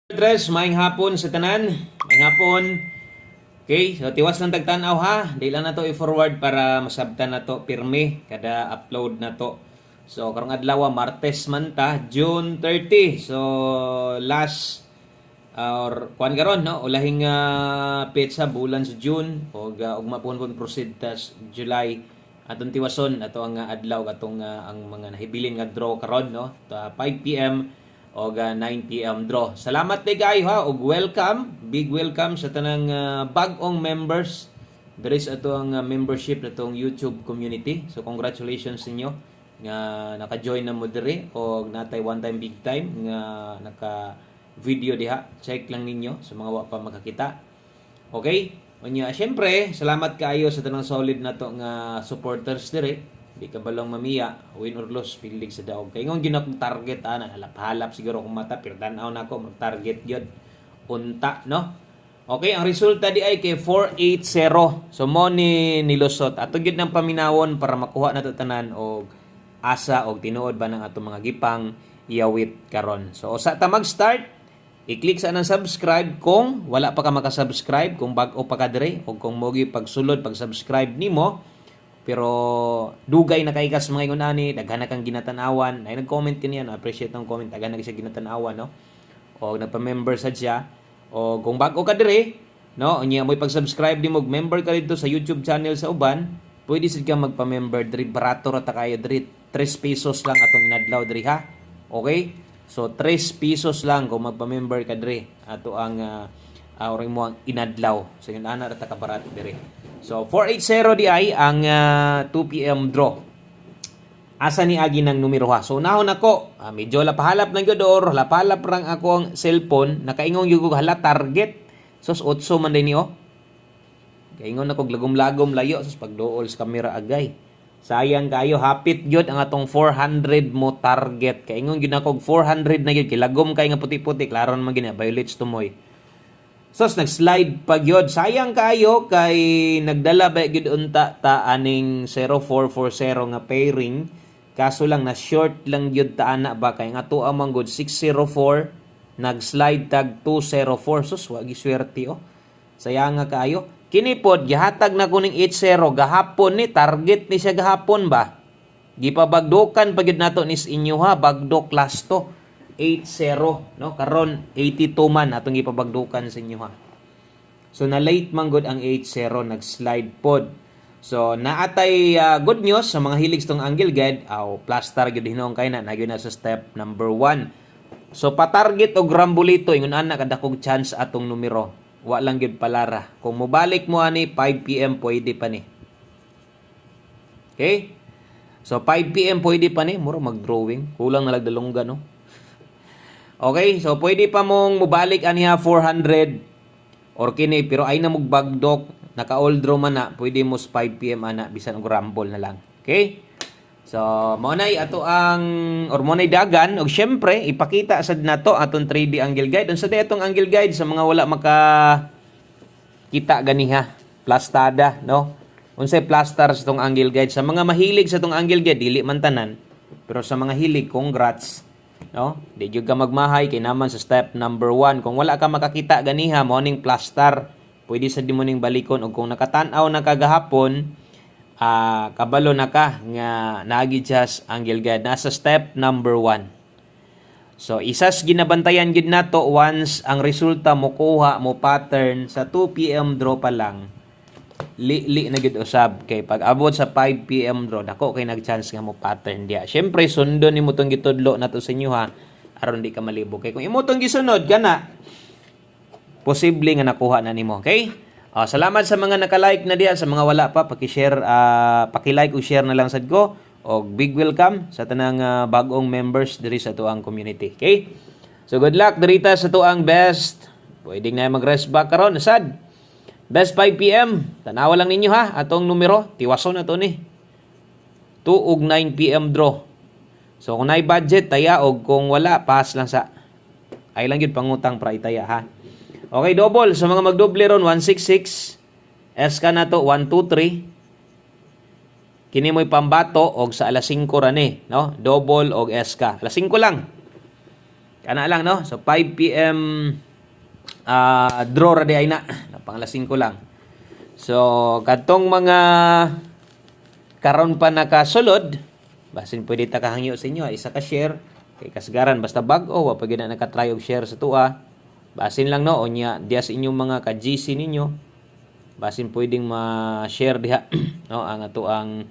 Tres, maing hapon sa tanan. Maing hapon. Okay, so tiwas ng tagtanaw ha. Di lang na to i-forward para masabtan na to pirmi kada upload na to. So karong adlaw Martes man ta, June 30. So last or kuan karon no, ulahing petsa bulan sa June o ugma pon proceed tas July atong tiwason ato ang adlaw katong ang mga nahibilin nga draw karon no. 5 PM o 9 PM draw. Salamat kay kayo ha og welcome, big welcome sa tanang bag-ong members. There is ato ang membership atong YouTube community. So congratulations ninyo nga naka-join na mo diri og natay one time big time nga naka video diha. Check lang ninyo sa mga wa pa makakita. Okay? Unya syempre, salamat kaayo sa tanang solid nato nga supporters diri. Di ka balong mamiya, win or loss, pilig sa daog. Kaya ngon ginakong target, halap-halap siguro kung mata, pero tanaw na ako, mag-target yun. Unta, no? Okay, ang resulta di ay kay 480. So, mo ni nilusot. Ato yun ng paminawon para makuha na tanan o asa o tinuod ba ng atong mga gipang iyawit karon. So, sa ta mag-start, i-click sa anang subscribe kung wala pa ka makasubscribe, kung bago pa ka dire, o kung mogi pagsulod, pag-subscribe nimo. Pero dugay na kay kas mga ingon ani, daghan na kang ginatanawan. Ay nag-comment kaniya, appreciate ang comment, daghan na siya ginatanawan, no? O nagpa-member sad siya. O kung bago ka dire, no, unya mo pag-subscribe nimo, member ka dito sa YouTube channel sa uban, pwede sad ka magpa-member diri, barato ra ta kayo diri. 3 pesos lang atong inadlaw diri ha. Okay? So 3 pesos lang kung magpa-member ka diri. Ato ang oring mo ang inadlaw. So yun ana ra ta ka barato diri. So 480 di ay ang 2 PM draw. Asa ni agi ng numero ha. So nahon ako, medyo lapahalap lang gyud or lapahalap rang ako ang cellphone, nakaingon gyud ko hala target. Sus 8 man din niyo. Kaingon ako lagom-lagom layo sus pagduol sa camera agay. Sayang kayo, hapit gyud ang atong 400 mo target. Kaingon gyud ako 400 na gyud, kilagom kay nga puti-puti, klaro naman gina violates tumoy. Sos nag-slide pa gyud. Sayang kayo kay nagdala ba gyud unta ta aning 0440 nga pairing. Kaso lang na short lang gyud ta ana ba kay nga tuwa man gud 604 nag-slide tag 204. Sos wa gi swerte oh. Sayang nga kayo. Kini pod gihatag na kuning 80 gahapon ni target ni siya gahapon ba. Gipabagdokan pa gyud nato nis inyo ha, bagdok last to. 80 no karon 82 man atong ipabagdukan sa inyo ha. So na late man gud ang 80 nag-slide pod. So naatay good news sa mga hilig tong angle guide aw plaster gyud hinong kay na nagyo na sa step number 1. So pa-target og rambulito ingon ana kadakog chance atong numero. Wa lang gyud palara. Kung mobalik mo ani 5 PM pwede pa ni. Okay? So 5 PM pwede pa ni muro mag-drawing. Kulang na lang dalongga no. Okay, so pwede pa mong mubalik aniha 400 or kini pero ay na magbagdok naka-all draw man na pwede mo 5 PM ana bisan og rumble na lang. Okay? So mo nay ato ang or mo nay dagan og syempre ipakita sad nato atong 3D angle guide. Unsa day atong angle guide sa mga wala maka kita ganiha, plastada, no? Unsay plaster sa tong angle guide sa mga mahilig sa tong angle guide dili man tanan. Pero sa mga hilig congrats. No? Di jud ka magmahay kay naman sa step number 1. Kung wala ka makakita ganiha mo ning plaster, pwede sa di mo ning balikon og kung nakatan-aw na kagahapon, kabalo na ka nga naagi just angle guide nasa step number 1. So isas ginabantayan gid nato once ang resulta mo kuha mo pattern sa 2 PM draw pa lang. Li na gid usab kay pag abot sa 5 PM draw dako kay nagchance nga mo pattern dia. Syempre sundon nimo tong gitudlo nato sa inyo ha aron di ka malibog kay kung imo tong gisunod kana posible nga nakuha na nimo. Okay? Salamat sa mga naka-like na diya, sa mga wala pa paki-share paki-like o share na lang sad ko og big welcome sa tanang bag-ong members diri sa tuang community. Okay? So good luck dirita sa tuang best. Pwedeng na mag-rest back karon sad. Best 5 PM. Tanawa lang ninyo ha. Atong numero. Tiwason na to ni. 2 ug 9 PM draw. So kung naay budget, taya. O kung wala, pass lang sa. Ay lang yun pangutang para itaya ha. Okay, double. Sa mga magdoble ron, 166. SK na to, 123. Kini mo'y pambato. O sa alas 5 rani. No? Double o SK. Alas 5 lang. Kana lang no. So 5 PM draw ra di ay na. Pang alas 5 lang. So kadtong mga karon pa nakasulod, basin pwede ta kahangyo sa inyo, isa ka share kay kasgaran basta bag-o wa pa gyud na naka-try og share sa tua. Basin lang no unya diya sa inyong mga ka-GC ninyo. Basin pwedeng ma-share diha no ang ato ang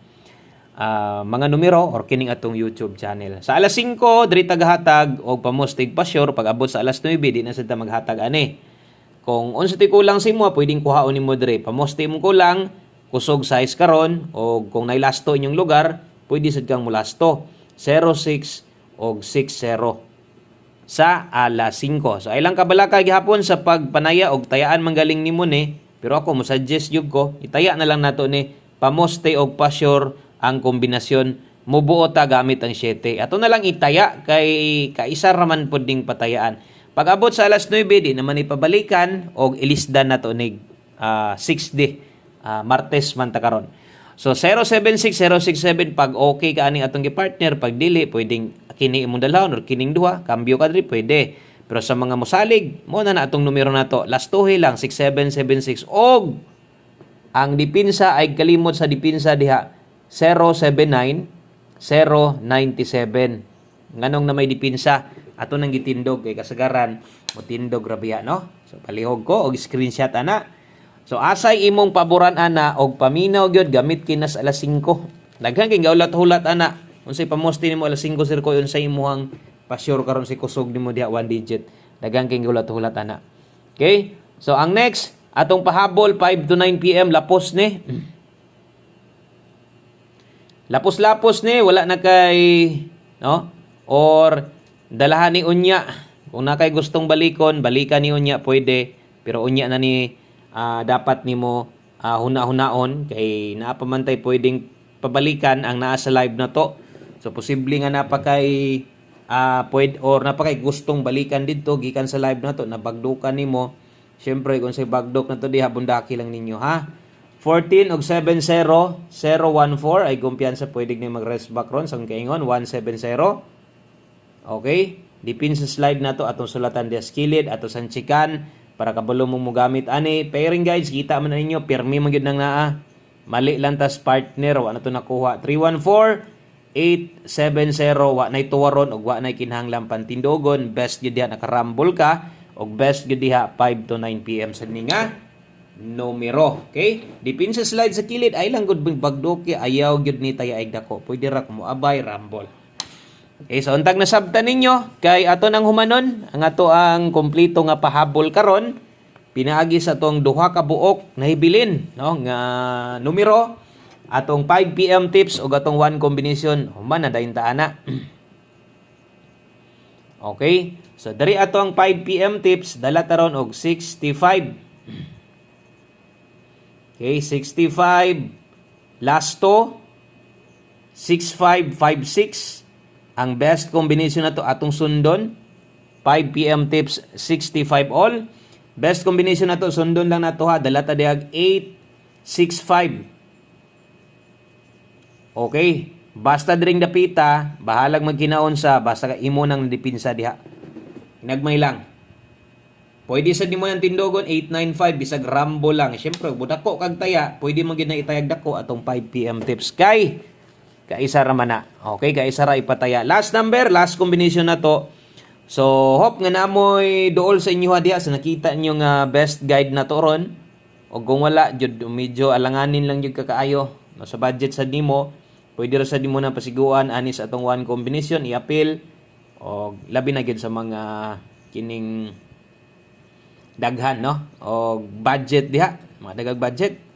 mga numero or kining atong YouTube channel. Sa alas 5 diri tagahatag og pamostig pa sure pag abot sa alas 9 di na sad ta maghatag ani. Kung unsa ti kulang sa imo pwedeng kuhaon nimo diri. Pamosti mo kulang kusog size karon o kung nailasto inyong lugar pwede sad kang mulasto 06 og 60 sa alas 5. So ilang kabalaka gihapon sa pagpanaya og tayaan manggaling nimo ni, pero ako mo suggest jud ko itaya na lang nato ni pamoste og pasyor ang kombinasyon mubuo ta gamit ang 7. Ato na lang itaya kay kaisa ra man pud ding patayaan. Pag abot sa alas 9 di naman ipabalikan og ilisdan nato ni 6D Martes man ta karon. So 076067 pag okay ka aning atong gi-partner, pag dili pwedeng kini imong dalhon or kining duha, kambyo ka diri pwede. Pero sa mga mosalig, mo na atong numero nato. Last tuhi lang 6776 og ang dipinsa ay kalimot sa dipinsa diha 079 097. Nganong na may dipinsa ato nang gitindog kay kasagaran o tindog rabiya no. So palihog ko og screenshot ana. So asay imong paboran ana og paminaw gyud gamit kinas alas 5. Daghan kay gaulat-hulat ana. Unsay pamosti nimo alas 5 sir ko unsay imong pa-sure karon si kusog nimo diha 1 digit. Daghan kay gaulat-hulat ana. Okay? So ang next atong pahabol 5 to 9 PM lapos ni. Lapos-lapos ni wala na kay no or dalahan ni unya. Kung na kay gustong balikon, balikan ni unya pwede, pero unya na ni dapat nimo huna-hunaon kay naa pa man tay pwedeng pabalikan ang naa sa live na to. So posible nga napakay pwede or napakay gustong balikan didto gikan sa live na to na bagdukan nimo. Syempre kung say bagdok na to diha bundaki lang ninyo ha. 14 og 70 014 ay kumpiyansa pwede ni mag-rest back ron sang kaingon 170. Okay? Dipin sa slide na to atong sulatan diha skilid ato sang chikan para kabalo mo gamit ani. Pairing guys, kita man ninyo pirmi man gyud nang naa. Mali lang tas partner wa na to nakuha. 314-870 wa nay tuwaron og wa nay kinahanglan pantindogon. Best gyud diha nakarambol ka og best gyud diha 5 to 9 PM sa ninga numero. Okay? Dipin sa slide sa kilid ay lang gud bagdoki ayaw gyud ni tayaig dako. Pwede ra mo abay rambol. Okay, so untag nasabtan ninyo kay ato nang humanon ang ato ang kompleto nga pahabol karon pinaagi sa atong duha ka buok na hibilin no nga numero atong 5 PM tips ug atong 1 combination human na dayon ta ana. Okay, so dari ato ang 5 PM tips dala taron og 65. Okay, 65 lasto 6556. Ang best combination na to atong sundon 5 PM tips 65 all. Best combination na to sundon lang na to ha dala ta diag 865. Okay, basta dring dapita bahalag magkinaon sa basta imo nang dipinsa diha. Nagmay lang. Pwede sa nimo nang tindogon 895 bisag rambo lang. Syempre budako kag taya, pwede mo gyud na itayag dako atong 5 PM tips kay kaisa ra man na. Okay, kaisa ra ipataya. Last number, last combination na to. So, hope nga namoy dool sa inyo diha sa nakita niyo nga best guide na to ron. O kung wala, jud medyo alanganin lang jud kakaayo. No, sa budget sa nimo, pwede ra sa nimo na pasiguan anis atong 1 combination i-appeal o labi na gyud sa mga kining daghan no o budget diha, mga daghang budget.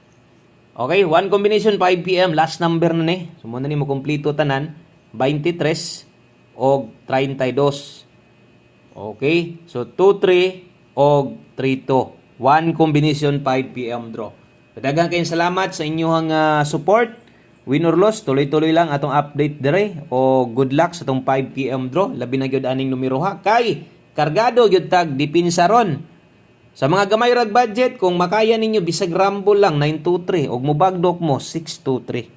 Okay, 1 combination 5 PM last number na ni. So mo na ni mo kompleto tanan 23 og 32. Okay, so 23 og 32. 1 combination 5 PM draw. Daghang kayong salamat sa inyong support. Win or loss, tuloy-tuloy lang atong update dire o good luck sa tong 5 PM draw. Labi na gyud aning numero ha kay kargado gyud tag dipinsa ron. Sa mga gamay rag budget, kung makaya ninyo bisag rumble lang 923 og mobagdok mo 623.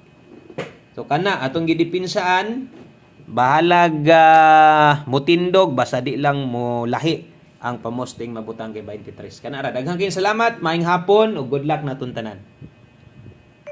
So kana atong gidipinsaan bahalag mutindog basta di lang mo lahi ang pamosting mabutang kay 23. Kana ra daghang kayong salamat, maayong hapon ug good luck na tuntanan.